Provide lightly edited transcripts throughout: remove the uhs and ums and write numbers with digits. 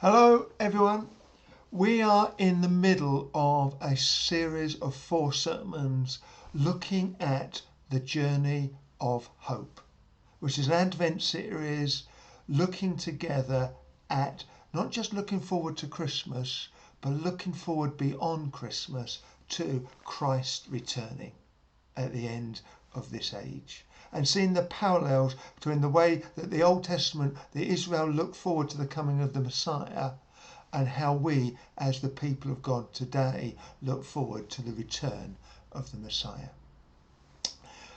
Hello everyone. We are in the middle of a series of 4 sermons looking at the journey of hope, which is an Advent series looking together at not just looking forward to Christmas, but looking forward beyond Christmas to Christ returning at the end of this age, and seeing the parallels between the way that the Old Testament, the Israel, looked forward to the coming of the Messiah, and how we as the people of God today look forward to the return of the Messiah.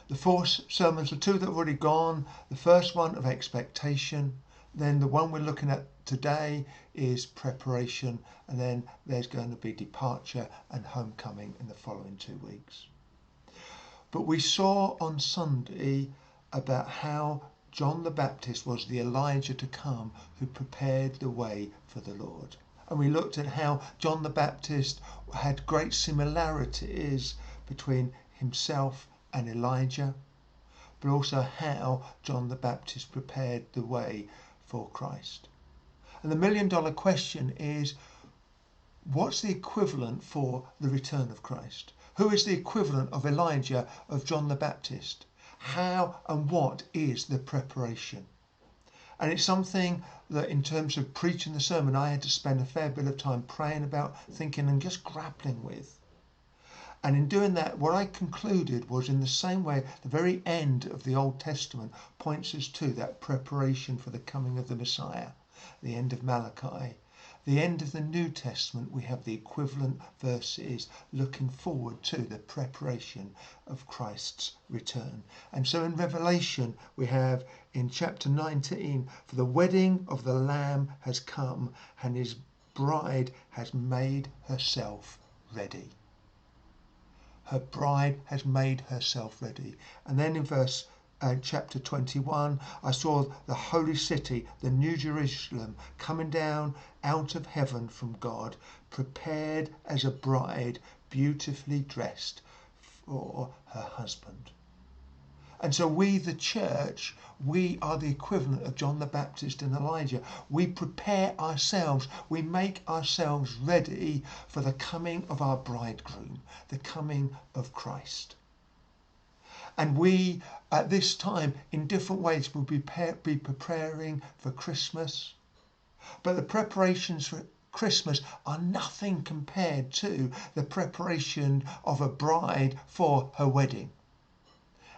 The 4 sermons, the 2 that have already gone, the first one of expectation, then the one we're looking at today is preparation, and then there's going to be departure and homecoming in the following 2 weeks. But we saw on Sunday about how John the Baptist was the Elijah to come who prepared the way for the Lord. And we looked at how John the Baptist had great similarities between himself and Elijah, but also how John the Baptist prepared the way for Christ. And the $1,000,000 question is, what's the equivalent for the return of Christ? Who is the equivalent of Elijah, of John the Baptist? How and what is the preparation? And it's something that in terms of preaching the sermon, I had to spend a fair bit of time praying about, thinking and just grappling with. And in doing that, what I concluded was, in the same way, the very end of the Old Testament points us to that preparation for the coming of the Messiah, the end of Malachi. The end of the New Testament, we have the equivalent verses looking forward to the preparation of Christ's return. And so in Revelation, we have in chapter 19, for the wedding of the Lamb has come, and his bride has made herself ready. Her bride has made herself ready. And then in chapter 21, I saw the holy city, the New Jerusalem, coming down out of heaven from God, prepared as a bride, beautifully dressed for her husband. And so we, the church, we are the equivalent of John the Baptist and Elijah. We prepare ourselves, we make ourselves ready for the coming of our bridegroom, the coming of Christ. And we, at this time, in different ways, will be preparing for Christmas. But the preparations for Christmas are nothing compared to the preparation of a bride for her wedding.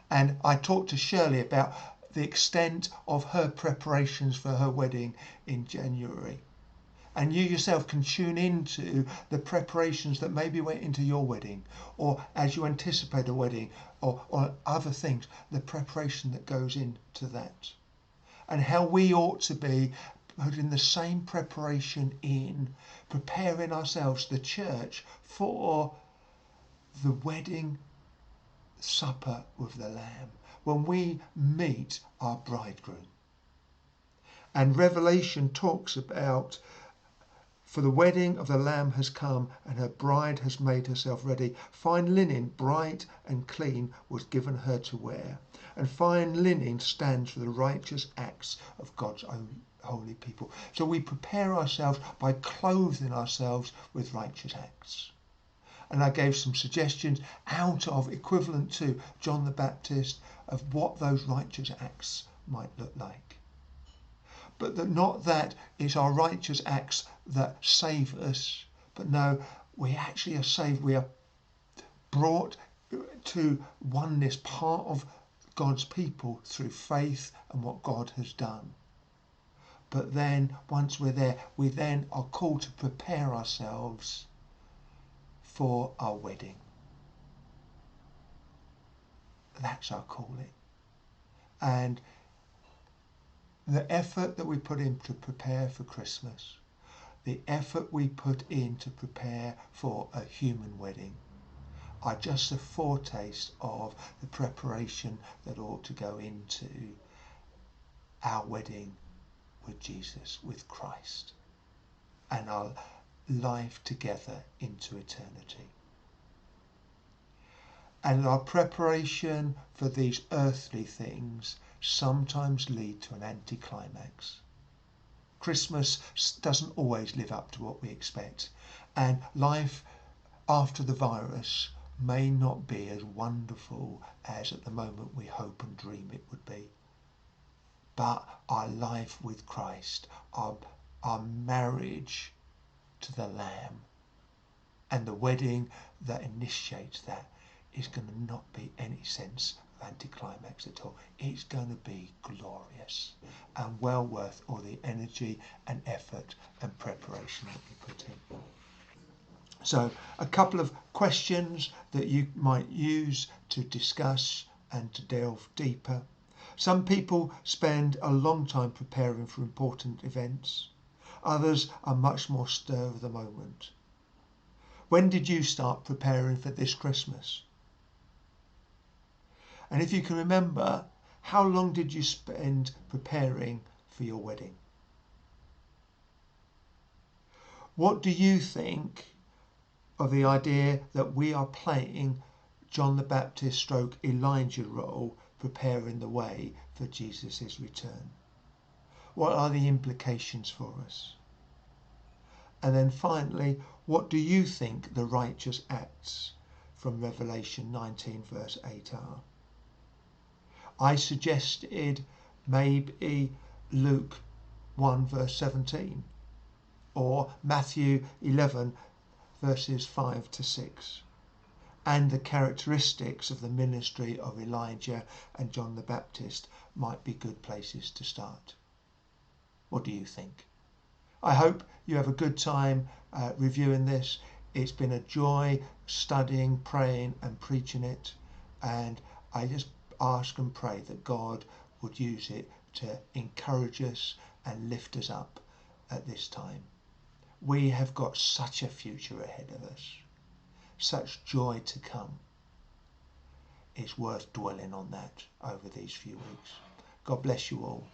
And I talked to Shirley about the extent of her preparations for her wedding in January. And you yourself can tune into the preparations that maybe went into your wedding, or as you anticipate a wedding, or other things, the preparation that goes into that. And how we ought to be putting the same preparation in, preparing ourselves, the church, for the wedding supper with the Lamb, when we meet our bridegroom. And Revelation talks about, for the wedding of the Lamb has come, and her bride has made herself ready. Fine linen, bright and clean, was given her to wear. And fine linen stands for the righteous acts of God's own holy people. So we prepare ourselves by clothing ourselves with righteous acts. And I gave some suggestions out of, equivalent to John the Baptist, of what those righteous acts might look like. But not that it's our righteous acts that save us, but no, we actually are saved. We are brought to oneness, part of God's people, through faith and what God has done. But then, once we're there, we then are called to prepare ourselves for our wedding. That's our calling. And the effort that we put in to prepare for Christmas, the effort we put in to prepare for a human wedding, are just a foretaste of the preparation that ought to go into our wedding with Jesus, with Christ, and our life together into eternity. And our preparation for these earthly things sometimes lead to an anticlimax. Christmas doesn't always live up to what we expect, and life after the virus may not be as wonderful as at the moment we hope and dream it would be. But our life with Christ, our marriage to the Lamb, and the wedding that initiates that is going to not be any sense of anticlimax at all. It's going to be glorious and well worth all the energy and effort and preparation that we put in. So a couple of questions that you might use to discuss and to delve deeper. Some people spend a long time preparing for important events. Others are much more stir of the moment. When did you start preparing for this Christmas? And if you can remember, how long did you spend preparing for your wedding? What do you think of the idea that we are playing John the Baptist stroke Elijah role, preparing the way for Jesus' return? What are the implications for us? And then finally, what do you think the righteous acts from Revelation 19 verse 8 are? I suggested maybe Luke 1 verse 17 or Matthew 11 verses 5 to 6, and the characteristics of the ministry of Elijah and John the Baptist might be good places to start. What do you think? I hope you have a good time reviewing this. It's been a joy studying, praying and preaching it, and I just ask and pray that God would use it to encourage us and lift us up at this time. We have got such a future ahead of us, such joy to come. It's worth dwelling on that over these few weeks. God bless you all.